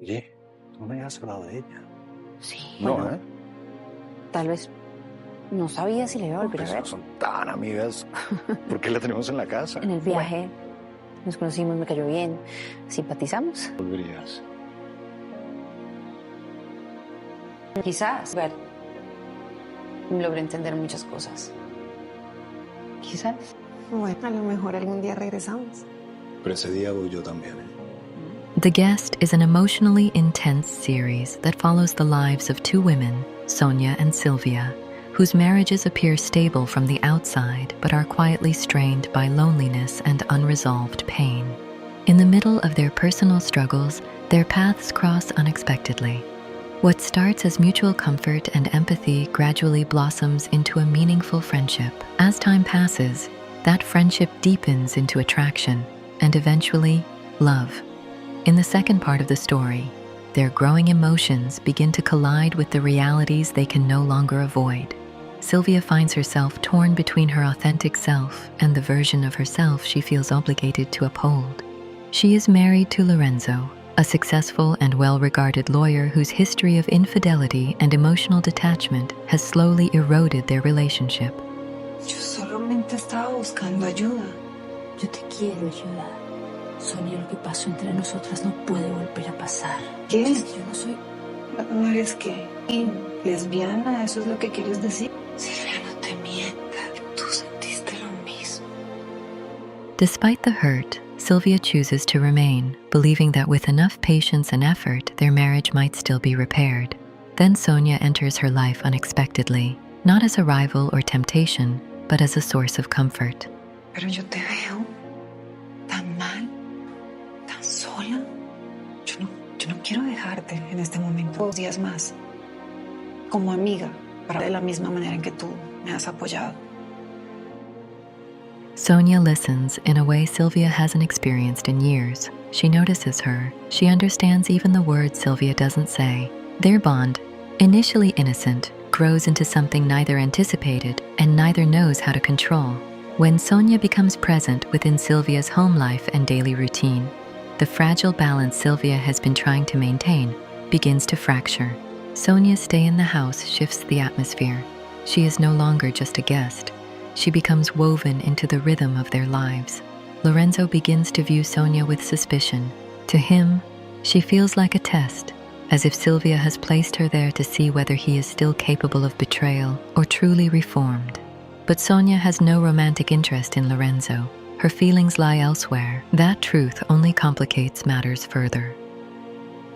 Oye, no me has hablado de ella. Sí, No, bueno, tal vez no sabía si le iba a volver a Pues ver. no son tan amigas. ¿Por qué la tenemos en la casa? En el viaje nos conocimos, me cayó bien, simpatizamos. Volverías. Quizás, ver, logré entender muchas cosas. Quizás. Bueno, a lo mejor algún día regresamos. Pero ese día voy yo también. The Guest is an emotionally intense series that follows the lives of two women, Sonia and Sylvia, whose marriages appear stable from the outside but are quietly strained by loneliness and unresolved pain. In the middle of their personal struggles, their paths cross unexpectedly. What starts as mutual comfort and empathy gradually blossoms into a meaningful friendship. As time passes, that friendship deepens into attraction and eventually love. In the second part of the story, their growing emotions begin to collide with the realities they can no longer avoid. Sylvia finds herself torn between her authentic self and the version of herself she feels obligated to uphold. She is married to Lorenzo, a successful and well-regarded lawyer whose history of infidelity and emotional detachment has slowly eroded their relationship. Yo solamente estaba buscando ayuda. Yo te quiero ayudar. Sonia, lo que pasó entre nosotras no puede volver a pasar. ¿Qué? Yo no soy... ¿No eres qué? ¿Lesbiana? ¿Eso es lo que quieres decir? Silvia, no te mientas. Tú sentiste lo mismo. Despite the hurt, Sylvia chooses to remain, believing that with enough patience and effort, their marriage might still be repaired. Then Sonia enters her life unexpectedly, not as a rival or temptation, but as a source of comfort. Pero yo te veo tan mal, tan sola. Yo no quiero dejarte en este momento 2 días más. Como amiga, para de la misma manera en que tú me has apoyado. Sonia listens in a way Sylvia hasn't experienced in years. She notices her. She understands even the words Sylvia doesn't say. Their bond, initially innocent, grows into something neither anticipated and neither knows how to control. When Sonia becomes present within Sylvia's home life and daily routine, the fragile balance Sylvia has been trying to maintain begins to fracture. Sonia's stay in the house shifts the atmosphere. She is no longer just a guest. She becomes woven into the rhythm of their lives. Lorenzo begins to view Sonia with suspicion. To him, she feels like a test, as if Sylvia has placed her there to see whether he is still capable of betrayal or truly reformed. But Sonia has no romantic interest in Lorenzo. Her feelings lie elsewhere. That truth only complicates matters further.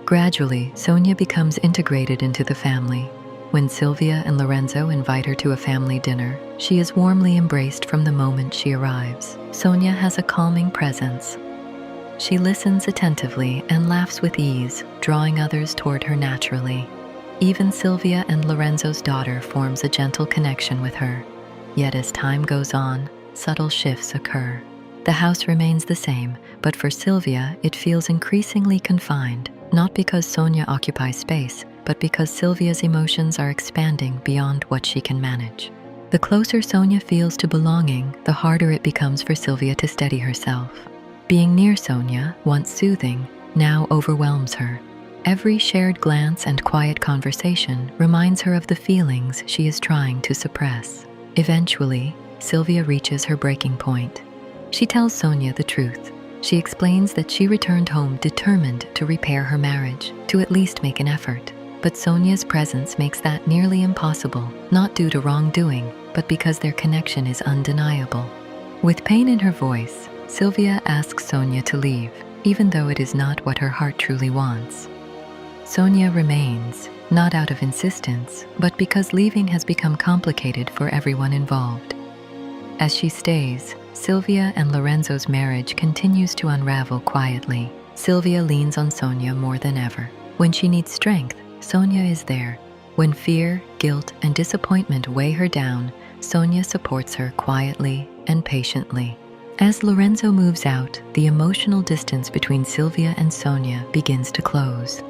Gradually, Sonia becomes integrated into the family. When Sylvia and Lorenzo invite her to a family dinner, she is warmly embraced from the moment she arrives. Sonia has a calming presence. She listens attentively and laughs with ease, drawing others toward her naturally. Even Sylvia and Lorenzo's daughter forms a gentle connection with her. Yet as time goes on, subtle shifts occur. The house remains the same, but for Sylvia, it feels increasingly confined, not because Sonia occupies space, but because Sylvia's emotions are expanding beyond what she can manage. The closer Sonia feels to belonging, the harder it becomes for Sylvia to steady herself. Being near Sonia, once soothing, now overwhelms her. Every shared glance and quiet conversation reminds her of the feelings she is trying to suppress. Eventually, Sylvia reaches her breaking point. She tells Sonia the truth. She explains that she returned home determined to repair her marriage, to at least make an effort. But Sonia's presence makes that nearly impossible, not due to wrongdoing, but because their connection is undeniable. With pain in her voice, Sylvia asks Sonia to leave, even though it is not what her heart truly wants. Sonia remains, not out of insistence, but because leaving has become complicated for everyone involved. As she stays, Sylvia and Lorenzo's marriage continues to unravel quietly. Sylvia leans on Sonia more than ever. When she needs strength, Sonia is there. When fear, guilt, and disappointment weigh her down, Sonia supports her quietly and patiently. As Lorenzo moves out, the emotional distance between Sylvia and Sonia begins to close.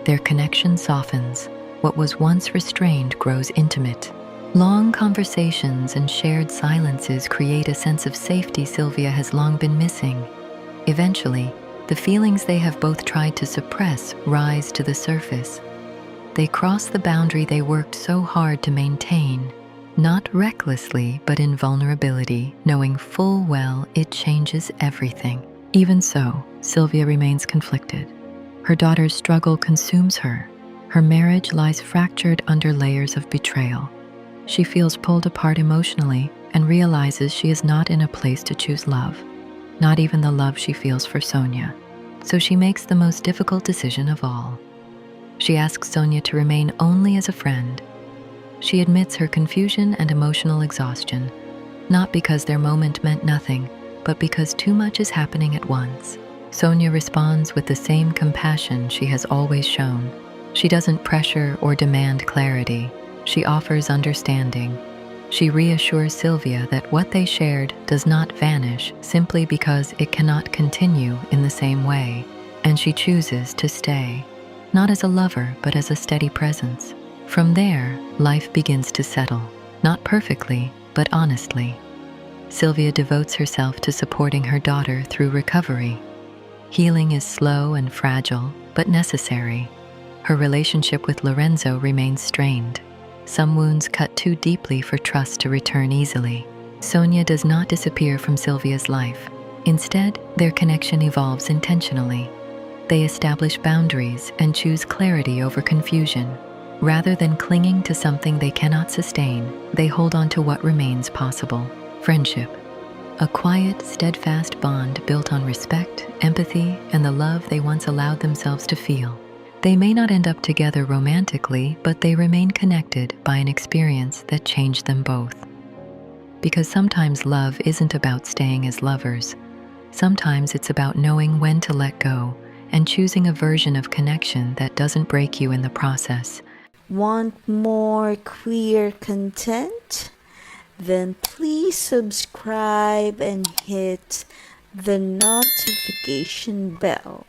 Their connection softens. What was once restrained grows intimate. Long conversations and shared silences create a sense of safety Sylvia has long been missing. Eventually, The feelings they have both tried to suppress rise to the surface. They cross the boundary they worked so hard to maintain, not recklessly, but in vulnerability, knowing full well it changes everything. Even so, Sylvia remains conflicted. Her daughter's struggle consumes her. Her marriage lies fractured under layers of betrayal. She feels pulled apart emotionally and realizes she is not in a place to choose love, not even the love she feels for Sonia. So she makes the most difficult decision of all. She asks Sonia to remain only as a friend. She admits her confusion and emotional exhaustion, not because their moment meant nothing, but because too much is happening at once. Sonia responds with the same compassion she has always shown. She doesn't pressure or demand clarity. She offers understanding. She reassures Sylvia that what they shared does not vanish simply because it cannot continue in the same way, and she chooses to stay, not as a lover, but as a steady presence. From there, life begins to settle, not perfectly, but honestly. Sylvia devotes herself to supporting her daughter through recovery. Healing is slow and fragile, but necessary. Her relationship with Lorenzo remains strained. Some wounds cut too deeply for trust to return easily. Sonia does not disappear from Sylvia's life. Instead, their connection evolves intentionally. They establish boundaries and choose clarity over confusion. Rather than clinging to something they cannot sustain, they hold on to what remains possible: friendship. A quiet, steadfast bond built on respect, empathy, and the love they once allowed themselves to feel. They may not end up together romantically, but they remain connected by an experience that changed them both. Because sometimes love isn't about staying as lovers. Sometimes it's about knowing when to let go and choosing a version of connection that doesn't break you in the process. Want more queer content? Then please subscribe and hit the notification bell.